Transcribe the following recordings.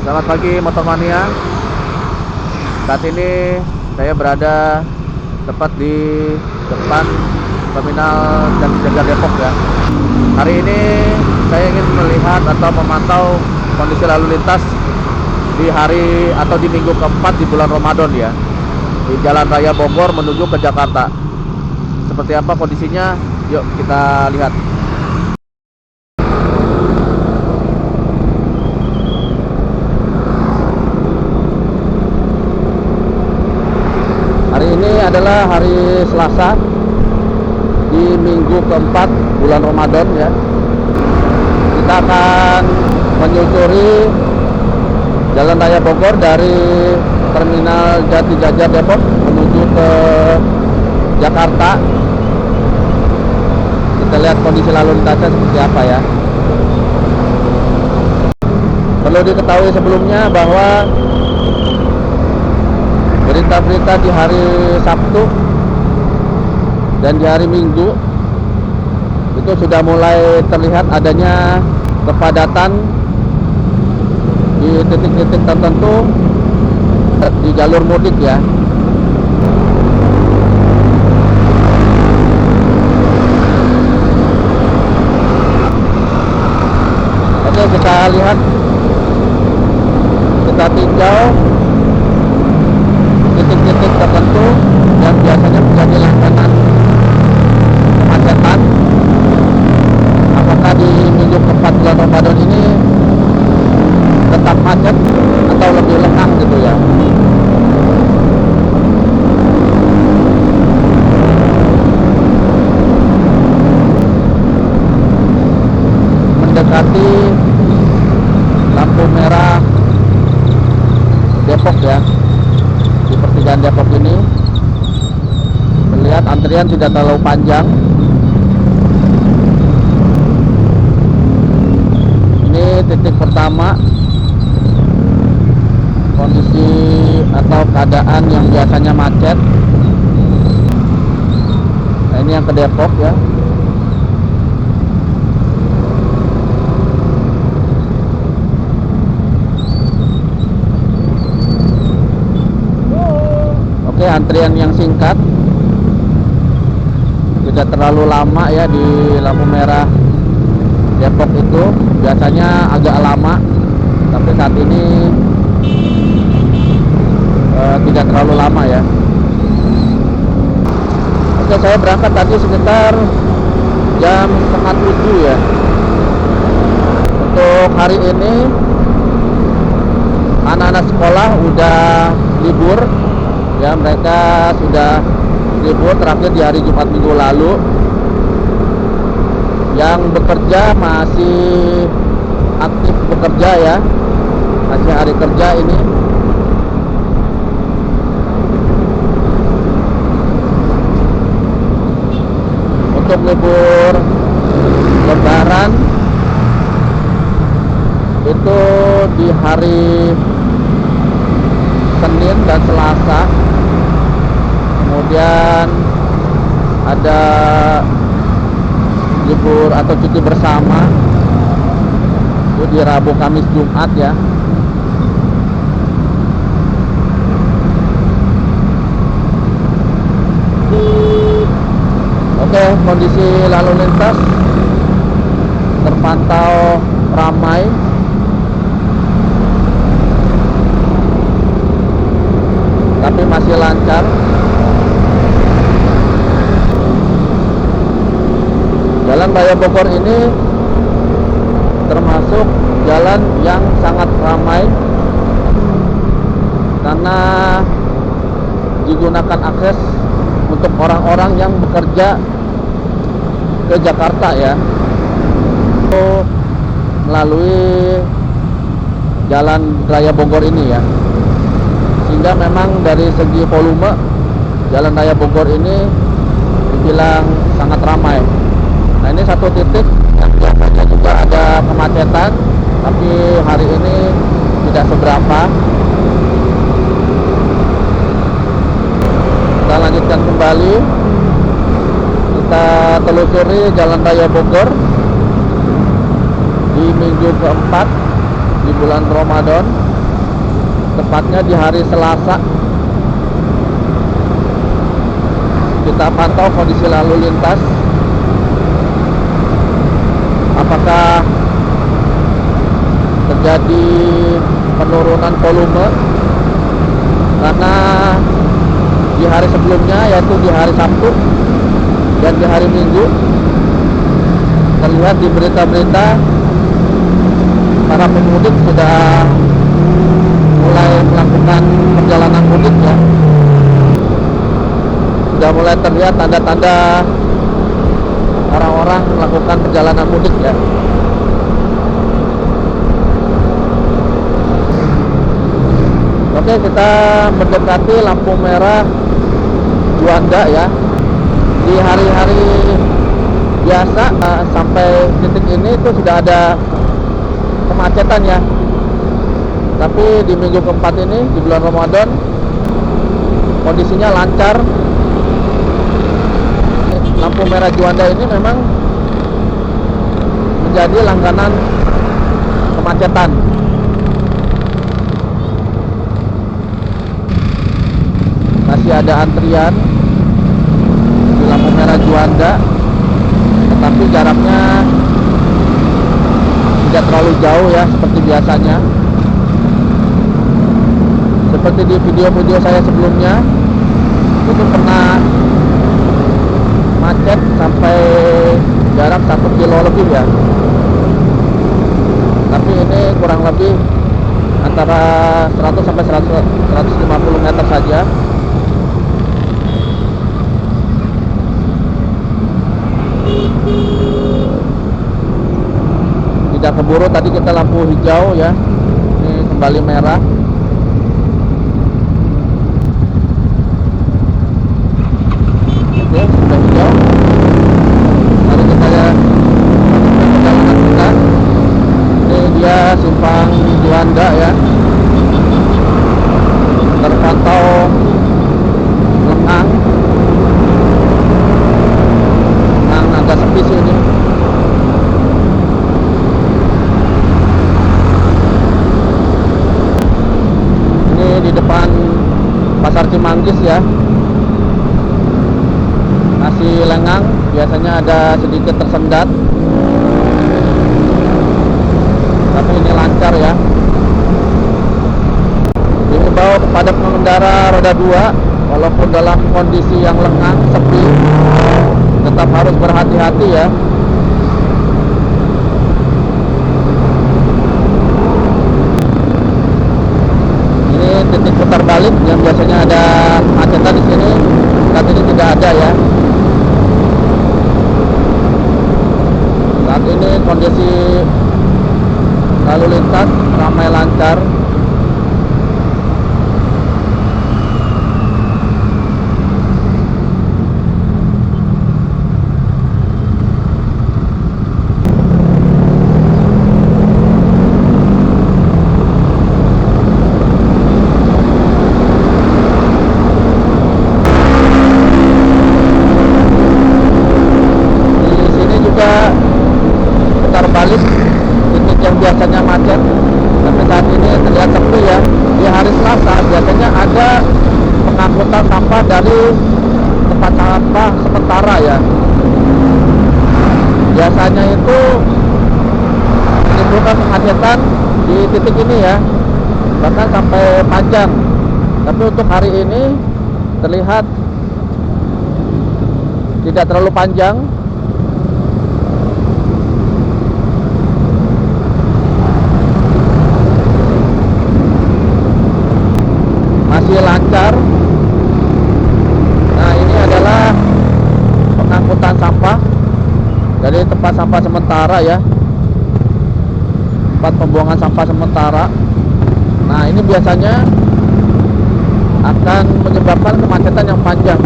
Selamat pagi Motomania. Saat ini saya berada tepat di depan terminal Jatijajar Depok ya. Hari ini saya ingin melihat atau memantau kondisi lalu lintas di hari atau di minggu keempat di bulan Ramadan ya, di Jalan Raya Bogor menuju ke Jakarta. Seperti apa kondisinya? Yuk kita lihat. Hari ini adalah hari Selasa di minggu keempat bulan Ramadan ya. Kita akan menyusuri Jalan Raya Bogor dari terminal Jatijajar Depok menuju ke Jakarta. Kita lihat kondisi lalu lintasnya seperti apa ya. Perlu diketahui sebelumnya bahwa berita-berita di hari Sabtu dan di hari Minggu itu sudah mulai terlihat adanya kepadatan di titik-titik tertentu di jalur mudik ya. Oke, kita lihat, kita tinjau titik-titik tertentu yang biasanya menjadi langganan kemacetan. Apakah di minggu keempat bulan Ramadan ini tetap macet atau lebih lengang gitu ya. Mendekati lampu merah Depok ya, di pertigaan Depok ini terlihat antrian tidak terlalu panjang. Ini titik pertama, kondisi atau keadaan yang biasanya macet. Nah, ini yang ke Depok ya. Oke, antrian yang singkat, tidak terlalu lama ya di lampu merah Depok itu. Biasanya agak lama, tapi saat ini tidak terlalu lama ya. Oke, saya berangkat tadi sekitar jam 6:30 ya. Untuk hari ini anak-anak sekolah udah libur ya, mereka sudah libur terakhir di hari Jumat minggu lalu. Yang bekerja masih aktif bekerja ya, masih hari kerja ini. Untuk libur Lebaran itu di hari Senin dan Selasa. Kemudian ada libur atau cuti bersama itu di Rabu, Kamis, Jumat ya. Oke, kondisi lalu lintas terpantau ramai. Tapi masih lancar. Jalan Raya Bogor ini termasuk jalan yang sangat ramai karena digunakan akses untuk orang-orang yang bekerja ke Jakarta ya, melalui Jalan Raya Bogor ini ya. Sehingga memang dari segi volume Jalan Raya Bogor ini dibilang sangat ramai. Nah, ini satu titik yang biasanya juga ada kemacetan, tapi hari ini tidak seberapa. Kita lanjutkan kembali. Kita telusuri Jalan Raya Bogor di minggu keempat di bulan Ramadan. tepatnya di hari Selasa. Kita pantau kondisi lalu lintas, apakah terjadi penurunan volume, karena di hari sebelumnya, yaitu di hari Sabtu dan di hari Minggu, terlihat di berita-berita para pemudik sudah mulai melakukan perjalanan mudik ya. Sudah mulai terlihat tanda-tanda orang-orang melakukan perjalanan mudik ya. Oke, kita mendekati lampu merah Juanda ya. Di hari-hari biasa sampai titik ini itu sudah ada kemacetan ya. Tapi di minggu keempat ini, di bulan Ramadan, kondisinya lancar. Lampu merah Juanda ini memang menjadi langganan kemacetan. Masih ada antrian di lampu merah Juanda, tetapi jaraknya tidak terlalu jauh ya, seperti biasanya. Seperti di video-video saya sebelumnya, itu pernah macet sampai jarak 1 kilo lebih ya. Tapi ini kurang lebih antara 100 sampai 150 meter saja. Tidak keburu, tadi kita lampu hijau ya. Ini kembali merah. Oke, sudah hijau. Mari kita lihat perjalanan kita. Ini dia simpang Juanda ya. Terpantau lengang. Lengang agak sepi sih ini. Ini di depan Pasar Cimanggis ya. Masih lengang, biasanya ada sedikit tersendat, tapi ini lancar ya. Dihimbau kepada pengendara roda 2, walaupun dalam kondisi yang lengang, sepi, tetap harus berhati-hati ya. Ini titik putar balik yang biasanya ada kemacetan di sini, saat ini tidak ada ya. Saat ini kondisi lalu lintas ramai lancar. Titik yang biasanya macet, tapi saat ini terlihat sepi ya. Di hari Selasa biasanya ada pengangkutan sampah dari tempat sampah sementara ya. Biasanya itu menimbulkan kemacetan di titik ini ya, bahkan sampai panjang. Tapi untuk hari ini terlihat tidak terlalu panjang. Masih lancar. Nah, ini adalah pengangkutan sampah dari tempat sampah sementara ya, tempat pembuangan sampah sementara. Nah, ini biasanya akan menyebabkan kemacetan yang panjang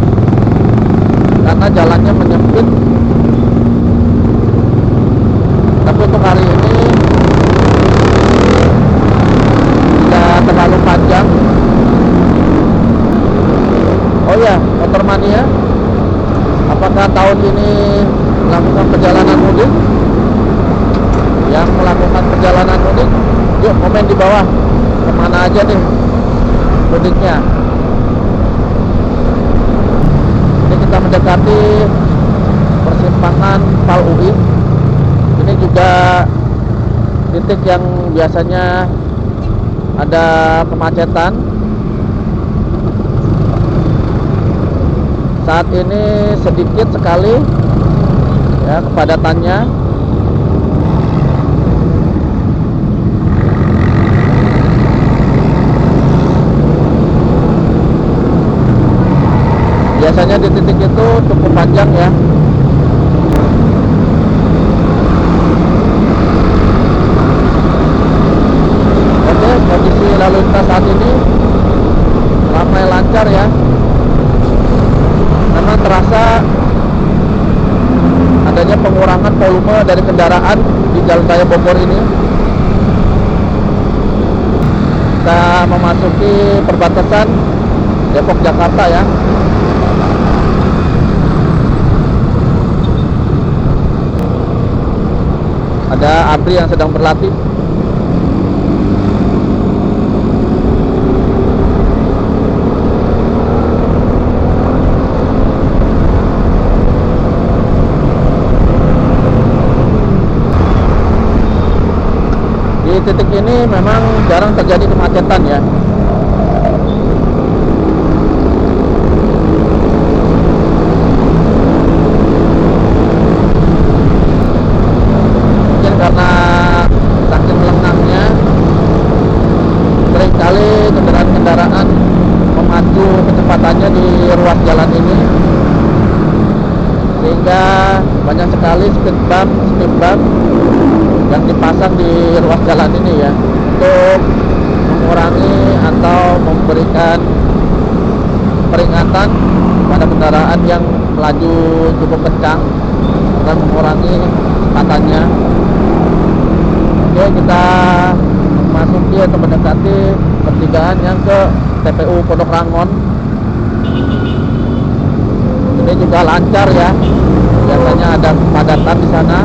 karena jalannya menyempit. Tapi untuk hari ini tidak terlalu panjang. Oh ya, Motormania, apakah tahun ini melakukan perjalanan mudik? Yang melakukan perjalanan mudik, yuk komen di bawah, kemana aja nih mudiknya. Ini kita mendekati persimpangan Pal UI. Ini juga titik yang biasanya ada kemacetan. Saat ini sedikit sekali ya kepadatannya. Biasanya di titik itu cukup panjang ya. Oke, kondisi lalu lintas saat ini ramai lancar ya. Karena terasa adanya pengurangan volume dari kendaraan di Jalan Raya Bogor ini. Kita memasuki perbatasan Depok Jakarta ya. Ada ABRI yang sedang berlatih. Di titik ini memang jarang terjadi kemacetan ya. Karena saking lengangnya, seringkali kendaraan-kendaraan memacu kecepatannya di ruas jalan ini, sehingga banyak sekali speed bump yang dipasang di ruas jalan ini ya, untuk mengurangi atau memberikan peringatan pada kendaraan yang melaju cukup kencang dan mengurangi kecepatannya. Oke, kita masuki atau mendekati pertigaan yang ke TPU Pondok Rangon. Ini juga lancar ya. Biasanya ada kepadatan di sana.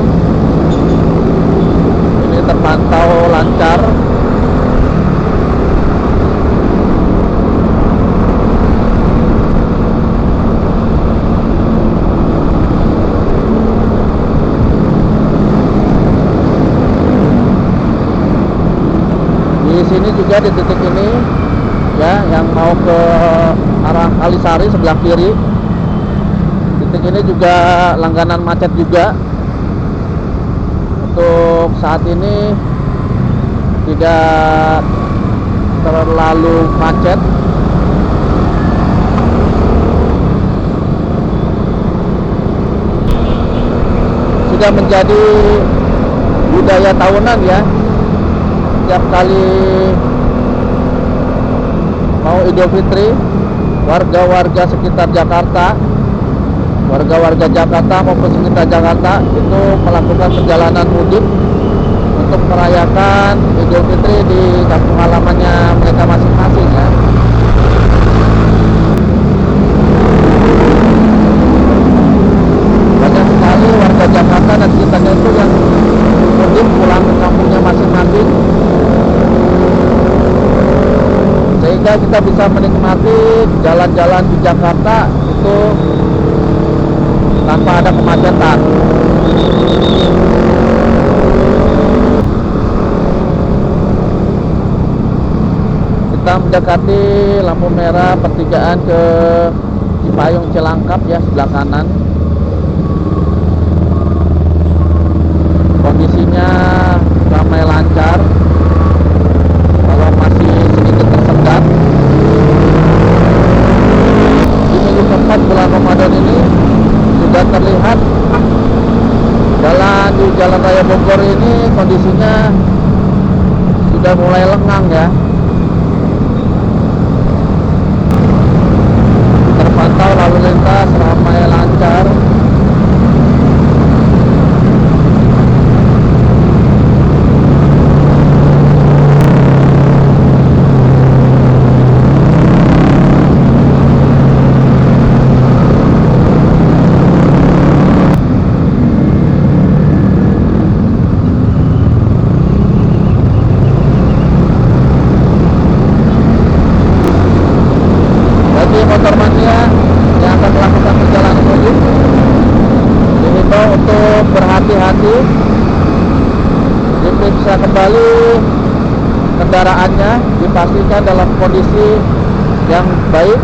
Ini terpantau lancar. Di sini juga di titik ini ya, yang mau ke arah Kalisari sebelah kiri, titik ini juga langganan macet juga. Untuk saat ini tidak terlalu macet. Sudah menjadi budaya tahunan ya. Setiap kali mau Idul Fitri, warga-warga sekitar Jakarta, warga-warga Jakarta maupun sekitar Jakarta itu melakukan perjalanan mudik untuk merayakan Idul Fitri di kampung halamannya mereka masing-masing ya. Banyak sekali warga Jakarta dan sekitarnya itu yang mudik pulang ke kampungnya masing-masing, sehingga kita bisa menikmati jalan-jalan di Jakarta itu tanpa ada kemacetan. Kita mendekati lampu merah pertigaan ke Cipayung Cilangkap ya, sebelah kanan. Kondisinya ramai lancar, kalau masih sedikit tersendat. Di minggu keempat bulan Ramadan ini sudah terlihat jalan di Jalan Raya Bogor ini kondisinya sudah mulai lengang ya. Terpantau lalu lintas ramai lancar. kembali kendaraannya, dipastikan dalam kondisi yang baik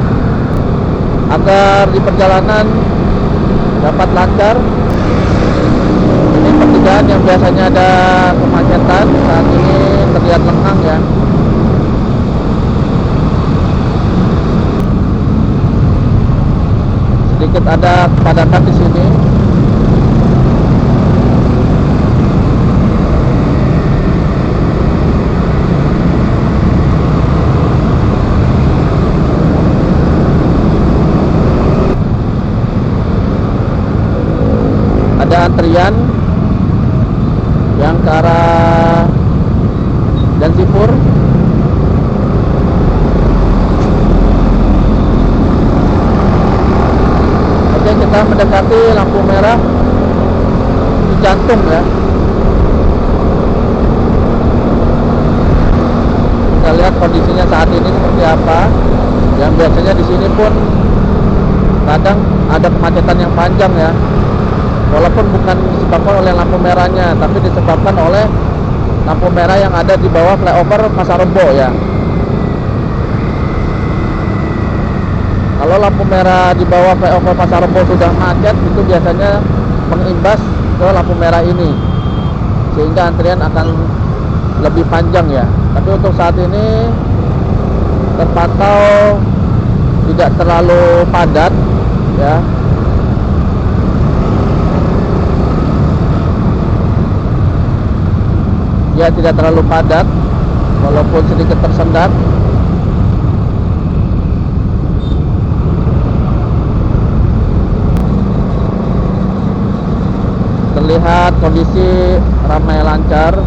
agar di perjalanan dapat lancar. Ini pertigaan yang biasanya ada kemacetan, saat ini terlihat lengang ya. Sedikit ada kepadatan di sini. Ada antrian yang ke arah Jansipur. Oke, kita mendekati lampu merah di jantung ya. Kita lihat kondisinya saat ini seperti apa. Yang biasanya di sini pun kadang ada kemacetan yang panjang ya. Walaupun bukan disebabkan oleh lampu merahnya, tapi disebabkan oleh lampu merah yang ada di bawah flyover Pasar Rebo ya. Kalau lampu merah di bawah flyover Pasar Rebo sudah macet, itu biasanya mengimbas ke lampu merah ini, sehingga antrian akan lebih panjang ya. Tapi untuk saat ini terpantau tidak terlalu padat ya. Ya, tidak terlalu padat, walaupun sedikit tersendat. Terlihat kondisi ramai lancar.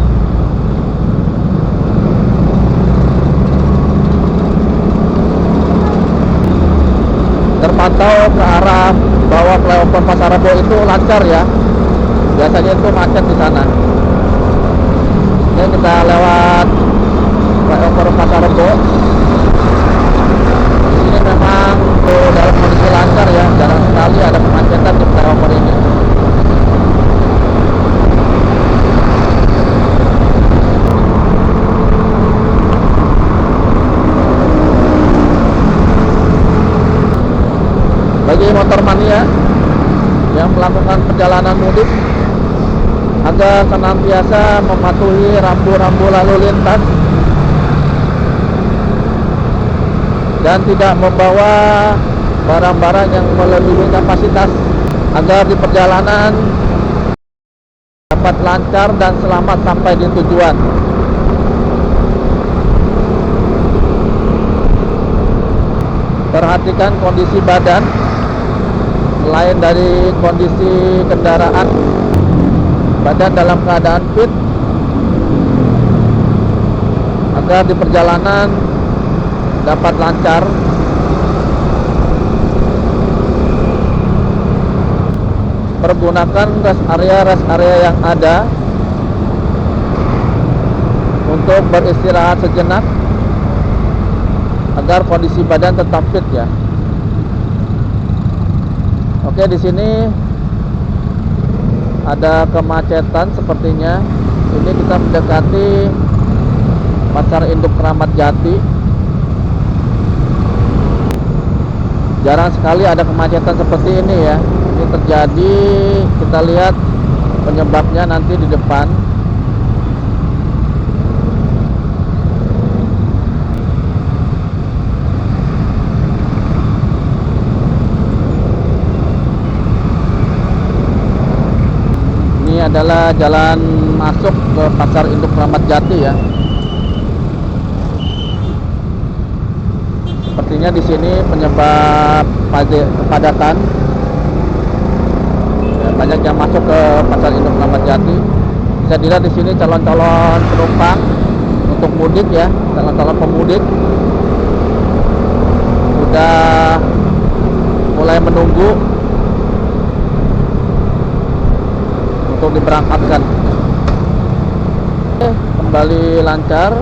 Terpantau ke arah bawah flyover Pasar Rebo itu lancar ya. Biasanya itu macet di sana. Oke, kita lewat flyover Pasar Rebo. Di sini memang dalam kondisi lancar ya, jarang sekali ada kemacetan di flyover ini. Bagi motor mania yang melakukan perjalanan mudik, agar senantiasa mematuhi rambu-rambu lalu lintas dan tidak membawa barang-barang yang melebihi kapasitas, agar di perjalanan dapat lancar dan selamat sampai di tujuan. Perhatikan kondisi badan selain dari kondisi kendaraan. Badan dalam keadaan fit agar di perjalanan dapat lancar. Pergunakan rest area yang ada untuk beristirahat sejenak agar kondisi badan tetap fit ya. Oke, di sini ada kemacetan sepertinya. Ini kita mendekati Pasar Induk Kramat Jati. Jarang sekali ada kemacetan seperti ini ya. Ini terjadi, kita lihat penyebabnya nanti di depan. Adalah jalan masuk ke Pasar Induk Kramat Jati ya. Sepertinya di sini penyebab kepadatan ya, banyak yang masuk ke Pasar Induk Kramat Jati. Bisa dilihat di sini calon-calon penumpang untuk mudik ya, calon-calon pemudik sudah mulai menunggu untuk diberangkatkan. Kembali lancar.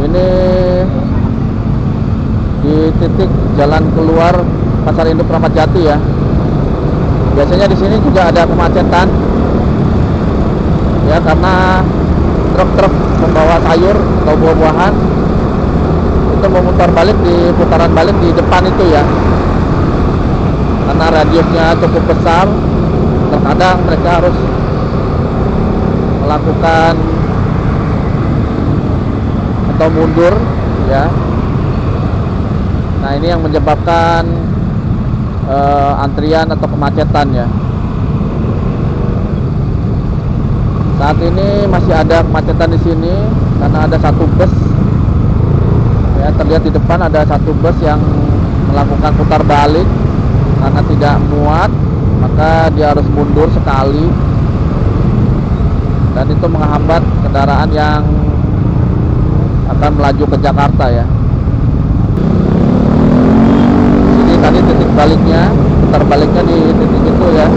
Ini di titik jalan keluar Pasar Induk Kramat Jati ya. Biasanya di sini juga ada kemacetan ya, karena truk-truk membawa sayur atau buah-buahan itu memutar balik di putaran balik di depan itu ya, karena radiusnya cukup besar. Terkadang mereka harus melakukan atau mundur ya. Nah, ini yang menyebabkan antrian atau kemacetan ya. Saat ini masih ada kemacetan di sini karena ada satu bus ya, terlihat di depan ada satu bus yang melakukan putar balik karena tidak muat, maka dia harus mundur sekali dan itu menghambat kendaraan yang akan melaju ke Jakarta ya. Ini tadi titik baliknya, putar baliknya di titik itu ya.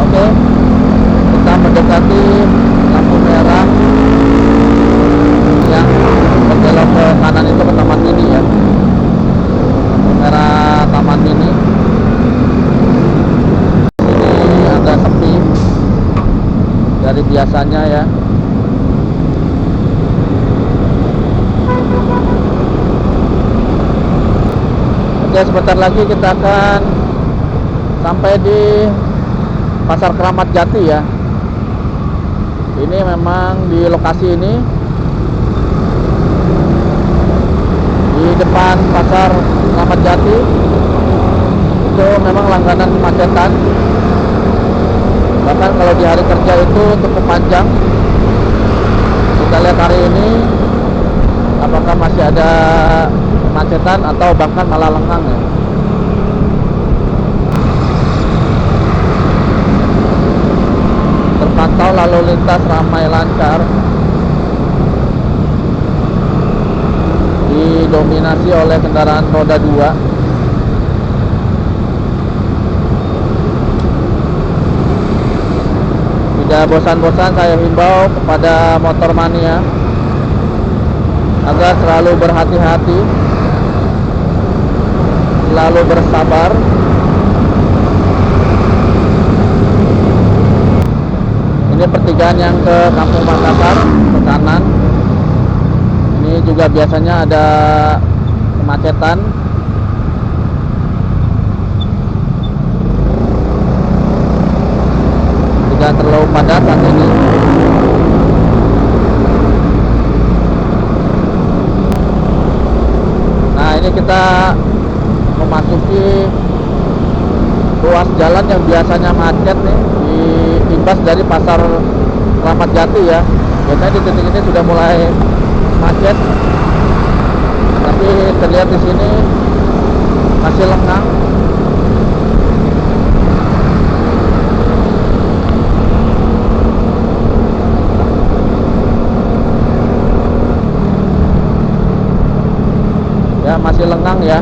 Oke, kita mendekati lampu merah yang berbelok ke kanan itu ke Taman Mini ya. Lampu merah Taman Mini. Ini agak sepi dari biasanya ya. Oke, sebentar lagi kita akan sampai di Pasar Keramat Jati ya. Ini memang di lokasi ini di depan Pasar Keramat Jati itu memang langganan kemacetan. Bahkan kalau di hari kerja itu cukup panjang. Kita lihat hari ini apakah masih ada kemacetan atau bahkan malah lengang ya. Terpantau lalu lintas ramai lancar, didominasi oleh kendaraan roda 2. Tidak bosan-bosan saya himbau kepada motor mania agar selalu berhati-hati, selalu bersabar. Ini pertigaan yang ke Kampung Makassar ke kanan. Ini juga biasanya ada kemacetan. Tidak terlalu padat saat ini. Nah, ini kita memasuki ruas jalan yang biasanya macet nih, diimbas dari Pasar Keramat Jati ya. Biasanya di titik ini sudah mulai macet, tapi terlihat di sini masih lengang. Ya, masih lengang ya.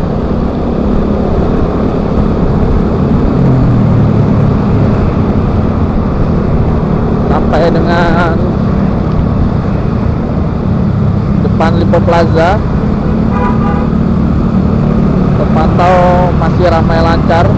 Sampai dengan depan Lipo Plaza terpantau masih ramai lancar.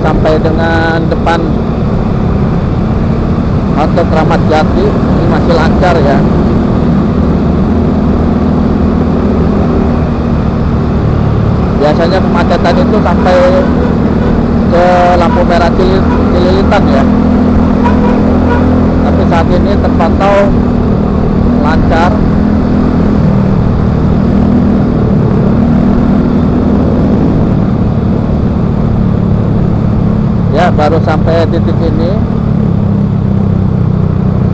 Sampai dengan depan halte Keramat Jati ini masih lancar ya. Biasanya kemacetan itu sampai ke lampu merah Cililitan ya, tapi saat ini terpantau lancar. Ya, baru sampai titik ini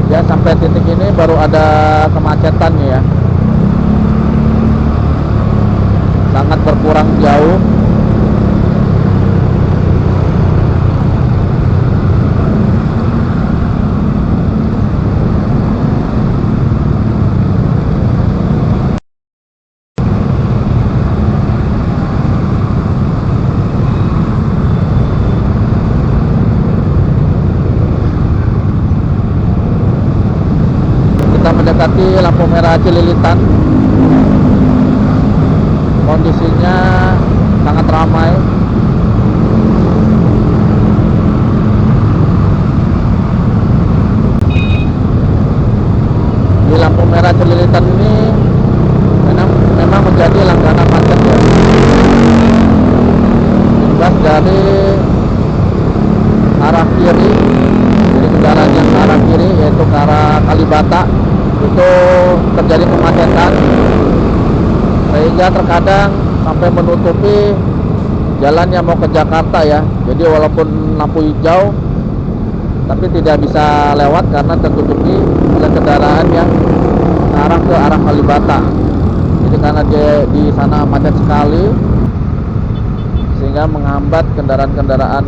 ya, sampai titik ini baru ada kemacetan ya, sangat berkurang jauh. mendekati lampu merah Cililitan. Kondisinya sangat ramai. Di lampu merah Cililitan ini memang menjadi langganan macet ya. Imbas dari arah kiri, jadi kendaraan yang ke arah kiri yaitu ke arah Kalibata itu terjadi kemacetan, sehingga terkadang sampai menutupi jalan yang mau ke Jakarta ya. Jadi walaupun lampu hijau tapi tidak bisa lewat karena tertutupi oleh kendaraan yang arah ke arah Kalibata. Jadi karena dia di sana macet sekali sehingga menghambat kendaraan-kendaraan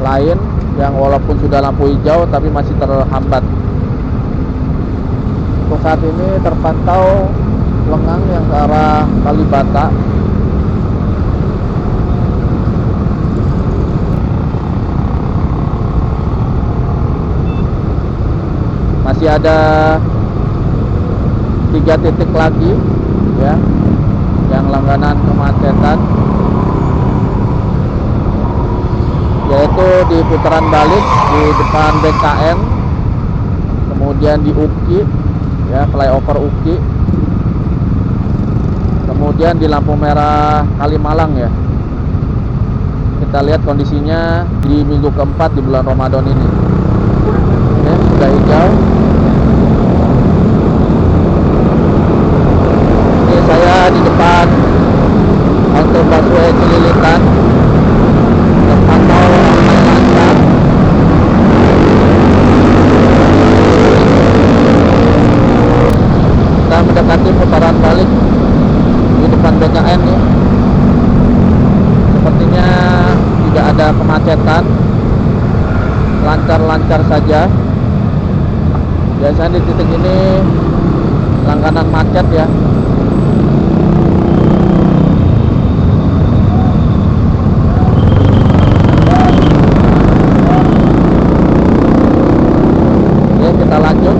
lain yang walaupun sudah lampu hijau tapi masih terhambat. Untuk saat ini terpantau lengang yang ke arah Kalibata. Masih ada 3 titik lagi ya yang langganan kemacetan, yaitu di putaran balik di depan BKN, kemudian di UKI ya, flyover UKI, kemudian di lampu merah Kalimalang ya. Kita lihat kondisinya di minggu keempat di bulan Ramadan ini. Oke, sudah hijau. Ini saya di depan halte busway Cililitan, terpantau ramai lancar. Kita mendekati putaran balik di depan BKN nih. Sepertinya tidak ada kemacetan, lancar-lancar saja. Biasanya di titik ini langganan macet ya. Oke, kita lanjut.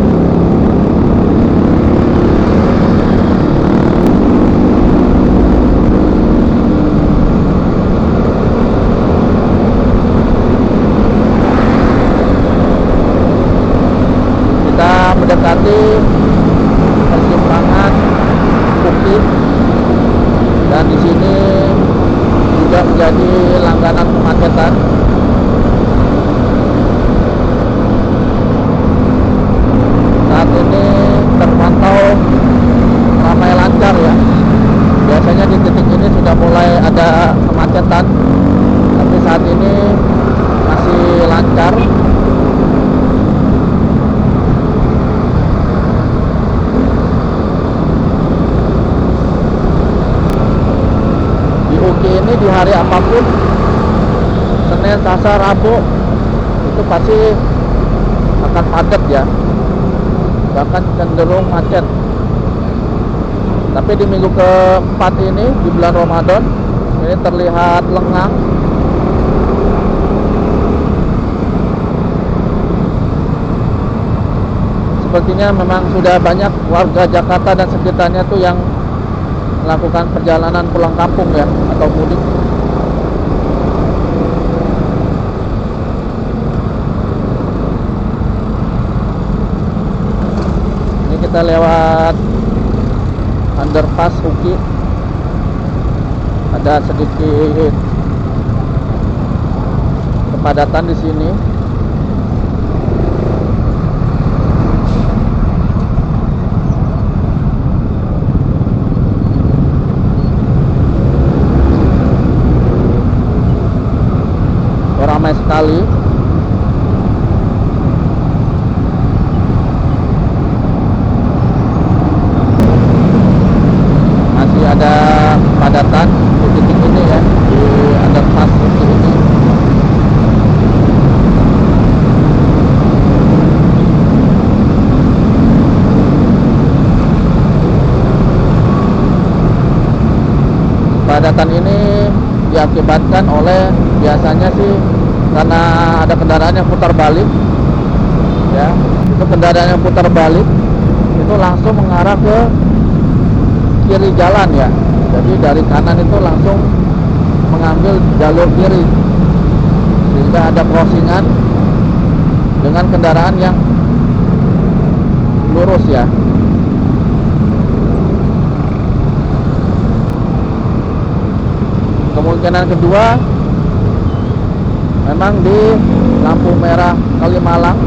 Mendekati persimpangan UKI, dan di sini juga menjadi langganan kemacetan. Saat ini terpantau ramai lancar ya. Biasanya di titik ini sudah mulai ada kemacetan, tapi saat ini masih lancar. Ini di hari apapun, Senin, Selasa, Rabu, itu pasti akan padat ya, bahkan cenderung macet. Tapi di minggu keempat ini di bulan Ramadan ini terlihat lengang. Sepertinya memang sudah banyak warga Jakarta dan sekitarnya tuh yang melakukan perjalanan pulang kampung ya, atau mudik. Ini kita lewat underpass UKI, ada sedikit kepadatan di sini. Ramai sekali. Masih ada padatan di titik ini ya, di underpass ini. Padatan ini diakibatkan oleh, biasanya sih karena ada kendaraan yang putar balik ya. Itu kendaraan yang putar balik itu langsung mengarah ke kiri jalan ya. Jadi dari kanan itu langsung mengambil jalur kiri, sehingga ada crossingan dengan kendaraan yang lurus ya. Kemungkinan kedua, memang di lampu merah Kalimalang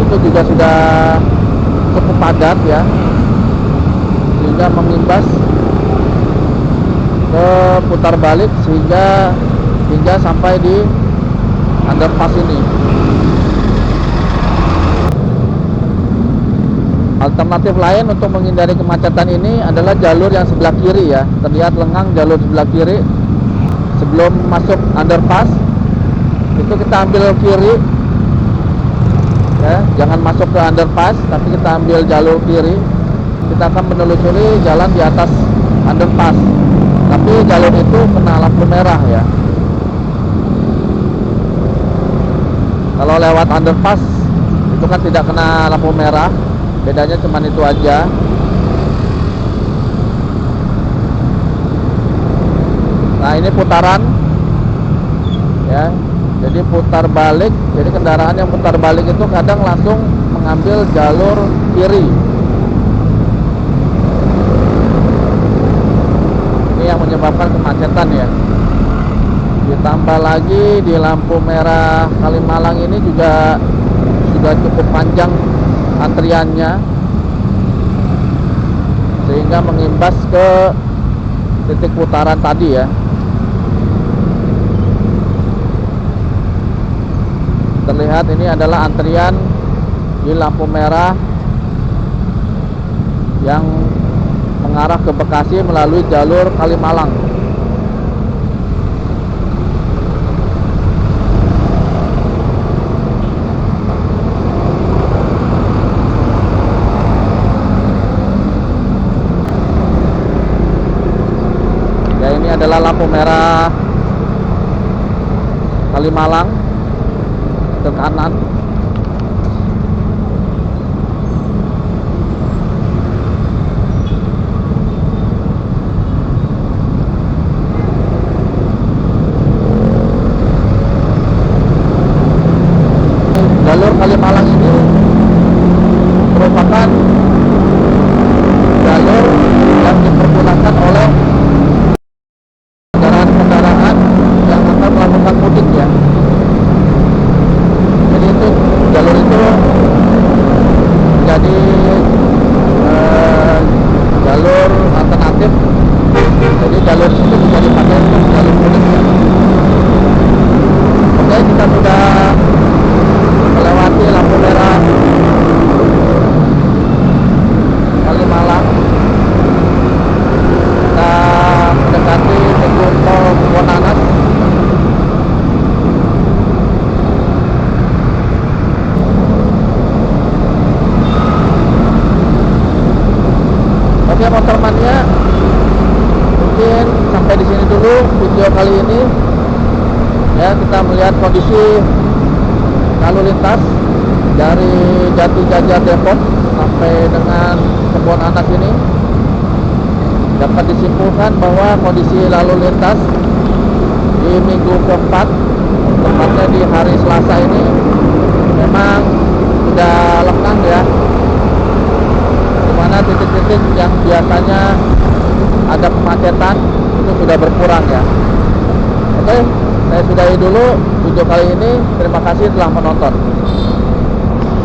itu juga sudah cukup padat ya, sehingga mengimbas ke putar balik hingga sampai di underpass ini. Alternatif lain untuk menghindari kemacetan ini adalah jalur yang sebelah kiri ya. Terlihat lengang jalur sebelah kiri. Sebelum masuk underpass itu kita ambil kiri ya, jangan masuk ke underpass, tapi kita ambil jalur kiri. Kita akan menelusuri jalan di atas underpass, tapi jalur itu kena lampu merah ya. Kalau lewat underpass itu kan tidak kena lampu merah, bedanya cuma itu aja. Nah, ini putaran ya, jadi putar balik. Jadi kendaraan yang putar balik itu kadang langsung mengambil jalur kiri. Ini yang menyebabkan kemacetan ya. Ditambah lagi di lampu merah Kalimalang ini juga sudah cukup panjang antriannya, sehingga mengimbas ke titik putaran tadi ya. Terlihat ini adalah antrian di lampu merah yang mengarah ke Bekasi melalui jalur Kalimalang. Ya, ini adalah lampu merah Kalimalang ke kanan. Jalur Kalimalang ini merupakan jalur yang dipergunakan oleh kendaraan-kendaraan yang akan melakukan mudik ya. Jadi itu jalur itu menjadi jalur alternatif. Jadi jalur itu bisa dipakai untuk jalur mudik ya. Oke, kita sudah melewati lampu merah Kalimalang. Kita mendekati pintu tol Kebonanas. Oke, Motormania, mungkin sampai di sini dulu video kali ini ya. Kita melihat kondisi lalu lintas dari Jati Jajar Depok sampai dengan Kebonanas ini. Dapat disimpulkan bahwa kondisi lalu lintas di minggu keempat, tepatnya di hari Selasa ini, memang sudah lengang ya, dimana titik-titik yang biasanya ada kemacetan itu sudah berkurang ya. Oke, saya sudahi dulu video kali ini. Terima kasih telah menonton.